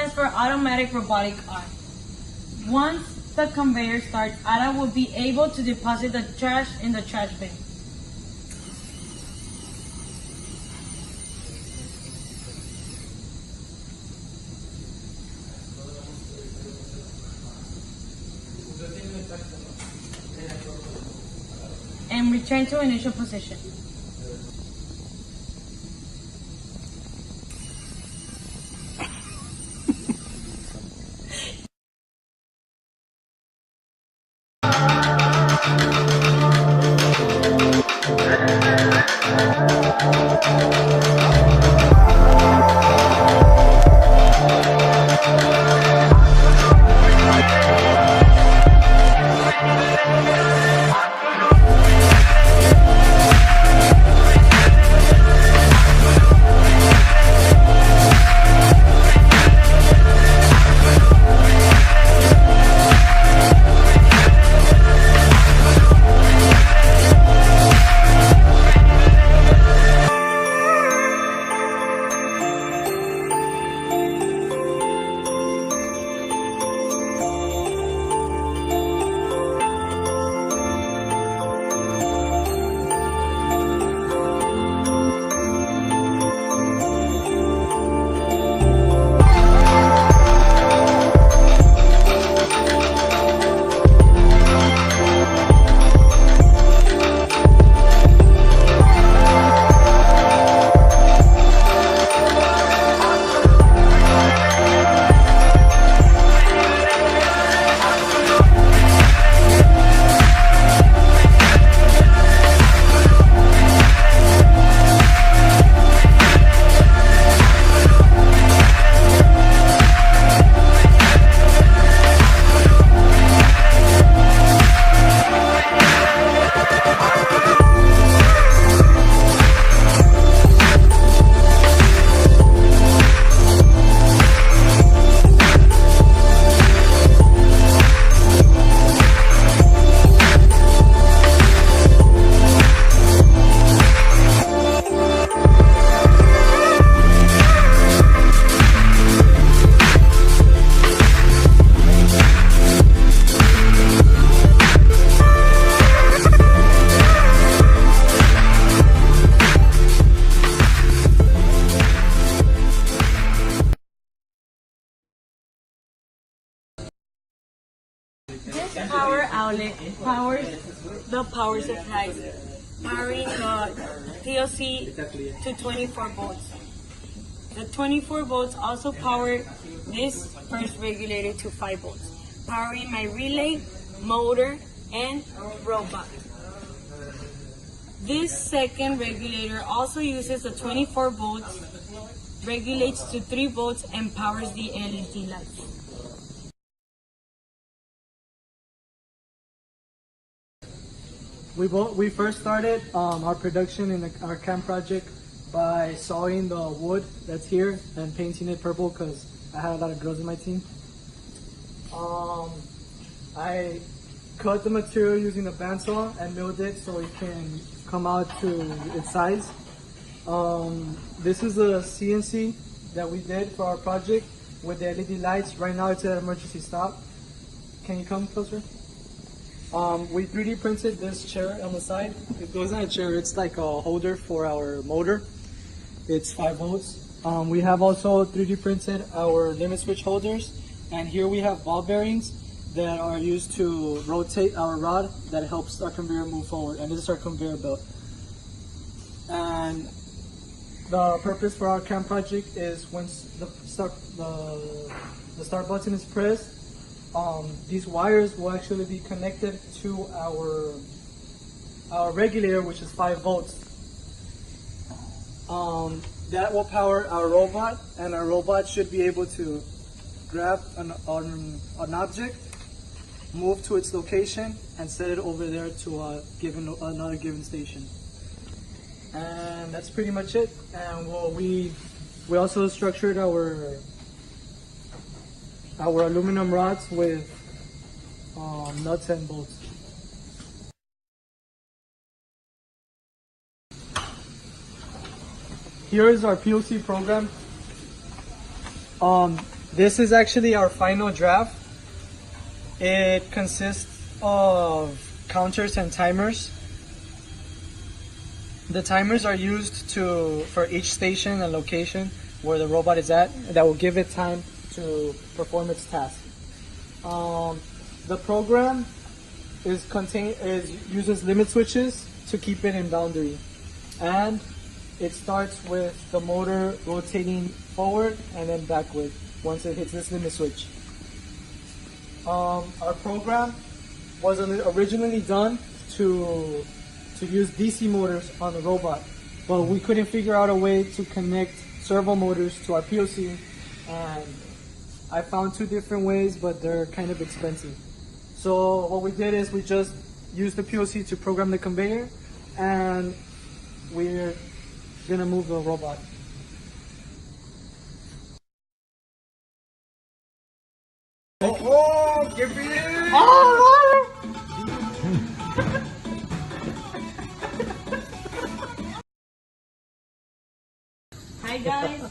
stands for automatic robotic arm. Once the conveyor starts, Ada will be able to deposit the trash in the trash bin. And return to initial position. This power outlet powers the power supply, powering the PLC to 24 volts. The 24 volts also power this first regulator to 5 volts, powering my relay, motor, and robot. This second regulator also uses the 24 volts, regulates to 3 volts, and powers the LED lights. We first started our production in our camp project by sawing the wood that's here and painting it purple because I had a lot of girls in my team. I cut the material using a bandsaw and milled it so it can come out to its size. This is a CNC that we did for our project with the LED lights. Right now it's at emergency stop. Can you come closer? We 3D printed this chair on the side. It wasn't a chair, it's like a holder for our motor. It's 5 volts. We have also 3D printed our limit switch holders, and here we have ball bearings that are used to rotate our rod that helps our conveyor move forward, and this is our conveyor belt. And the purpose for our camp project is once the start button is pressed, these wires will actually be connected to our regulator, which is 5 volts. That will power our robot, and our robot should be able to grab an object, move to its location, and set it over there to another given station. And that's pretty much it. And we also structured our aluminum rods with nuts and bolts. Here is our PLC program. This is actually our final draft. It consists of counters and timers. The timers are used for each station and location where the robot is at. That will give it time to perform its task. The program uses limit switches to keep it in boundary, and it starts with the motor rotating forward and then backward once it hits this limit switch. Our program was originally done to use DC motors on the robot, but we couldn't figure out a way to connect servo motors to our PLC, and I found two different ways, but they're kind of expensive. So what we did is we just used the PLC to program the conveyor, and we're gonna move the robot. Oh, give me it! Hi guys,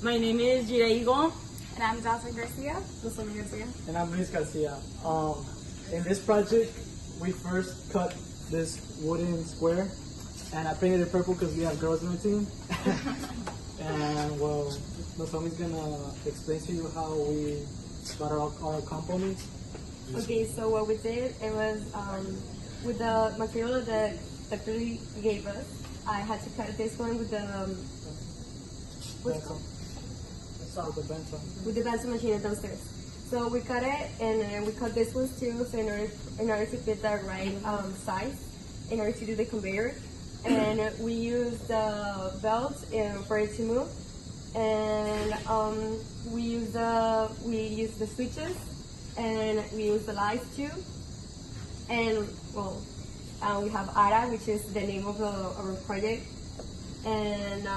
my name is Yirahi Goo. And I'm Jocelyn Garcia. Nozomi Garcia. And I'm Luis Garcia. In this project, we first cut this wooden square, and I painted it purple because we have girls in our team. And well, Nozomi's gonna explain to you how we got our components. Okay, so what we did, it was with the material that the factory gave us. I had to cut this one with the with the bandsaw machine downstairs. So we cut it, and we cut this one too. So in order to fit the right size, in order to do the conveyor, and we used the belt for it to move, and we used the switches, and we used the lights too, and well, we have ARA, which is the name of our project, and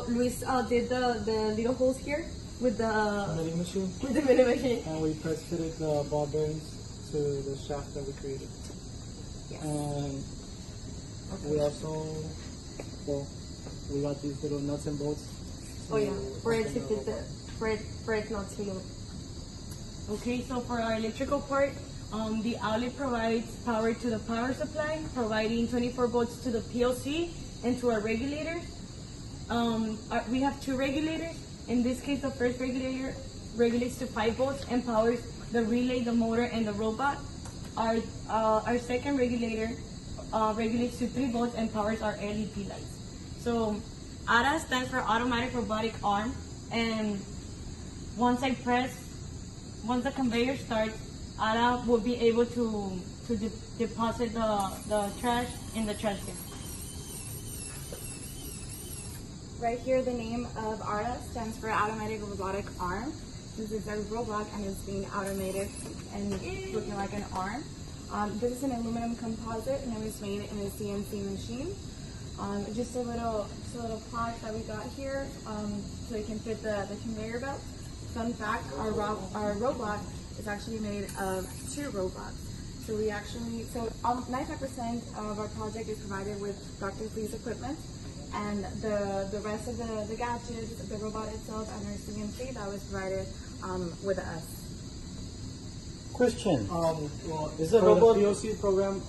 Luis did the little holes here with the milling machine. With the milling machine. And we press fitted the ball bearings to the shaft that we created. Yes. And we also, well, we got these little nuts and bolts. Oh yeah, for it to fit for it not to move. Okay, so for our electrical part, the outlet provides power to the power supply, providing 24 volts to the PLC and to our regulators. We have two regulators. In this case, the first regulator regulates to 5 volts and powers the relay, the motor, and the robot. Our second regulator regulates to 3 volts and powers our LED lights. So ARA stands for Automatic Robotic Arm, and once the conveyor starts, ARA will be able to deposit the trash in the trash bin. Right here, the name of ARA stands for Automatic Robotic Arm. This is a robot and it's being automated and looking like an arm. This is an aluminum composite and it was made in a CNC machine. Just a little plaque that we got here so it can fit the conveyor belt. Fun fact, our robot is actually made of 2 robots. So 95% of our project is provided with Dr. Please equipment, and the rest of the gadgets, the robot itself, and our CNC that was provided with us. Question. Well, Is the for robot- the PLC program,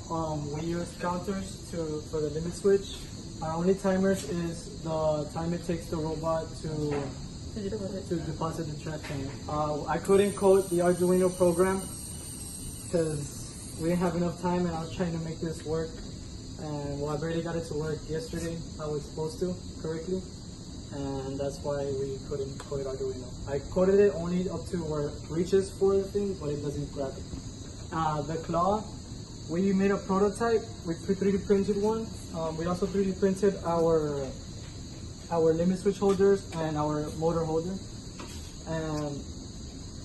we use counters for the limit switch. Our only timers is the time it takes the robot to deposit the trash can. I couldn't code the Arduino program because we didn't have enough time, and I was trying to make this work. And well, I barely got it to work yesterday. I was supposed to correctly, and that's why we couldn't code Arduino. I coded it only up to where it reaches for the thing, but it doesn't grab it. The claw, we made a prototype. We 3D printed one. We also 3D printed our limit switch holders and our motor holder. And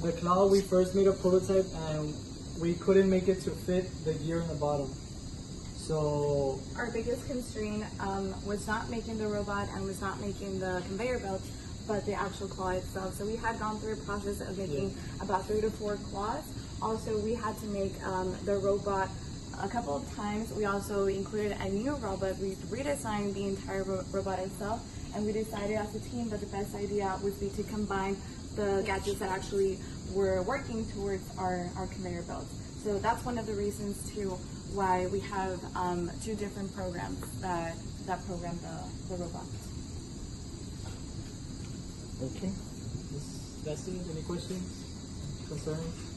the claw, we first made a prototype, and we couldn't make it to fit the gear in the bottom. So Our biggest constraint was not making the robot and was not making the conveyor belt, but the actual claw itself. So we had gone through a process of making about 3 to 4 claws. Also, we had to make the robot a couple of times. We also included a new robot. We redesigned the entire robot itself, and we decided as a team that the best idea would be to combine the gadgets that actually were working towards our conveyor belts. So that's one of the reasons too why we have two different programs that program the robots. Okay. That's it. Any questions? Concerns?